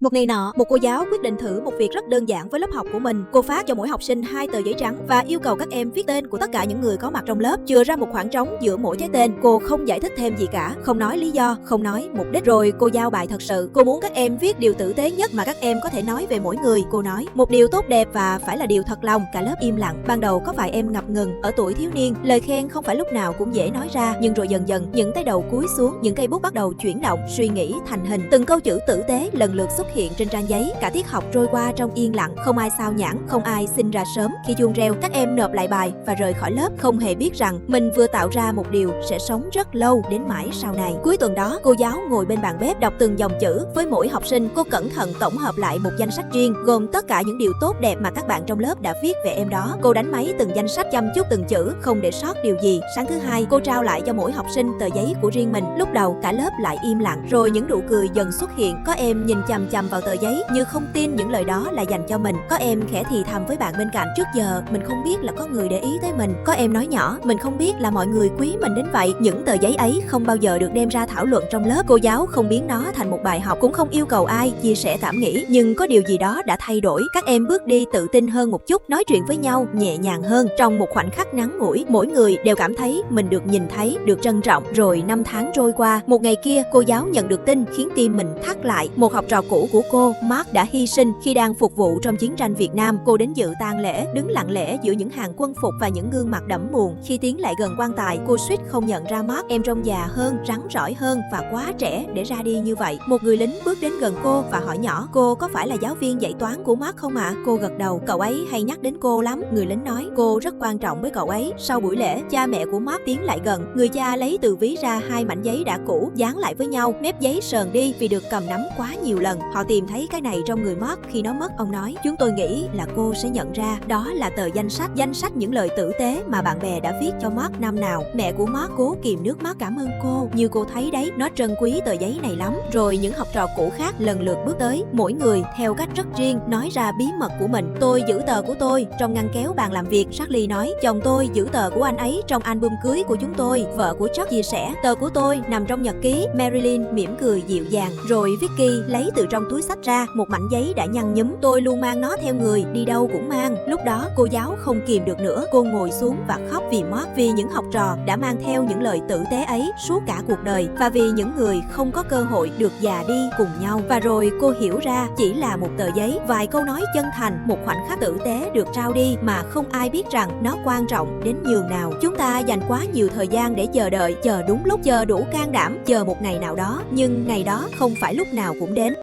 Một ngày nọ, một cô giáo quyết định thử một việc rất đơn giản với lớp học của mình. Cô phát cho mỗi học sinh 2 tờ giấy trắng và yêu cầu các em viết tên của tất cả những người có mặt trong lớp, chừa ra một khoảng trống giữa mỗi cái tên. Cô không giải thích thêm gì cả, không nói lý do, không nói mục đích. Rồi cô giao bài thật sự. Cô muốn các em viết điều tử tế nhất mà các em có thể nói về mỗi người. Cô nói một điều tốt đẹp và phải là điều thật lòng. Cả lớp im lặng. Ban đầu có vài em ngập ngừng. Ở tuổi thiếu niên, lời khen không phải lúc nào cũng dễ nói ra, nhưng rồi dần dần những tay đầu cúi xuống, những cây bút bắt đầu chuyển động, suy nghĩ thành hình. Từng câu chữ tử tế lần lượt xuất hiện trên trang giấy. Cả tiết học trôi qua trong yên lặng, không ai xao nhãng, không ai xin ra sớm. Khi chuông reo, các em nộp lại bài và rời khỏi lớp, không hề biết rằng mình vừa tạo ra một điều sẽ sống rất lâu đến mãi sau này. Cuối tuần đó, cô giáo ngồi bên bàn bếp đọc từng dòng chữ. Với mỗi học sinh, cô cẩn thận tổng hợp lại một danh sách riêng, gồm tất cả những điều tốt đẹp mà các bạn trong lớp đã viết về em đó. Cô đánh máy từng danh sách, chăm chút từng chữ, không để sót điều gì. Sáng thứ hai, cô trao lại cho mỗi học sinh tờ giấy của riêng mình. Lúc đầu, cả lớp lại im lặng, rồi những nụ cười dần xuất hiện. Có em nhìn chằm chằm vào tờ giấy như không tin những lời đó là dành cho mình. Có em khẽ thì thầm với bạn bên cạnh, trước giờ mình không biết là có người để ý tới mình. Có em nói nhỏ, mình không biết là mọi người quý mình đến vậy. Những tờ giấy ấy không bao giờ được đem ra thảo luận trong lớp. Cô giáo không biến nó thành một bài học, cũng không yêu cầu ai chia sẻ cảm nghĩ, nhưng có điều gì đó đã thay đổi. Các em bước đi tự tin hơn một chút, nói chuyện với nhau nhẹ nhàng hơn. Trong một khoảnh khắc ngắn ngủi, mỗi người đều cảm thấy mình được nhìn thấy, được trân trọng. Rồi 5 tháng trôi qua, một ngày kia, cô giáo nhận được tin khiến tim mình thắt lại. Một học trò cũ của cô, Mark, đã hy sinh khi đang phục vụ trong chiến tranh Việt Nam. Cô đến dự tang lễ, đứng lặng lẽ giữa những hàng quân phục và những gương mặt đẫm buồn. Khi tiến lại gần quan tài, cô suýt không nhận ra Mark. Em trông già hơn, rắn rỏi hơn và quá trẻ để ra đi như vậy. Một người lính bước đến gần cô và hỏi nhỏ, cô có phải là giáo viên dạy toán của Mark không ạ? Cô gật đầu, cậu ấy hay nhắc đến cô lắm. Người lính nói, cô rất quan trọng với cậu ấy. Sau buổi lễ, cha mẹ của Mark tiến lại gần. Người cha lấy từ ví ra 2 mảnh giấy đã cũ, dán lại với nhau, mép giấy sờn đi vì được cầm nắm quá nhiều lần. Họ tìm thấy cái này trong người Mark khi nó mất. Ông nói, chúng tôi nghĩ là cô sẽ nhận ra. Đó là tờ danh sách những lời tử tế mà bạn bè đã viết cho Mark năm nào. Mẹ của Mark cố kìm nước mắt cảm ơn cô. Như cô thấy đấy, nó trân quý tờ giấy này lắm. Rồi những học trò cũ khác lần lượt bước tới, mỗi người theo cách rất riêng nói ra bí mật của mình. Tôi giữ tờ của tôi trong ngăn kéo bàn làm việc. Charlie nói, chồng tôi giữ tờ của anh ấy trong album cưới của chúng tôi. Vợ của Chuck chia sẻ, tờ của tôi nằm trong nhật ký. Marilyn mỉm cười dịu dàng. Rồi Vicky lấy từ trong túi xách ra một mảnh giấy đã nhăn nhúm. Tôi luôn mang nó theo người, đi đâu cũng mang. Lúc đó cô giáo không kìm được nữa, cô ngồi xuống và khóc vì Mark, vì những học trò đã mang theo những lời tử tế ấy suốt cả cuộc đời, và vì những người không có cơ hội được già đi cùng nhau. Và rồi cô hiểu ra, chỉ là một tờ giấy, vài câu nói chân thành, một khoảnh khắc tử tế được trao đi mà không ai biết rằng nó quan trọng đến nhường nào. Chúng ta dành quá nhiều thời gian để chờ đợi, chờ đúng lúc, chờ đủ can đảm, chờ một ngày nào đó, nhưng ngày đó không phải lúc nào cũng đến.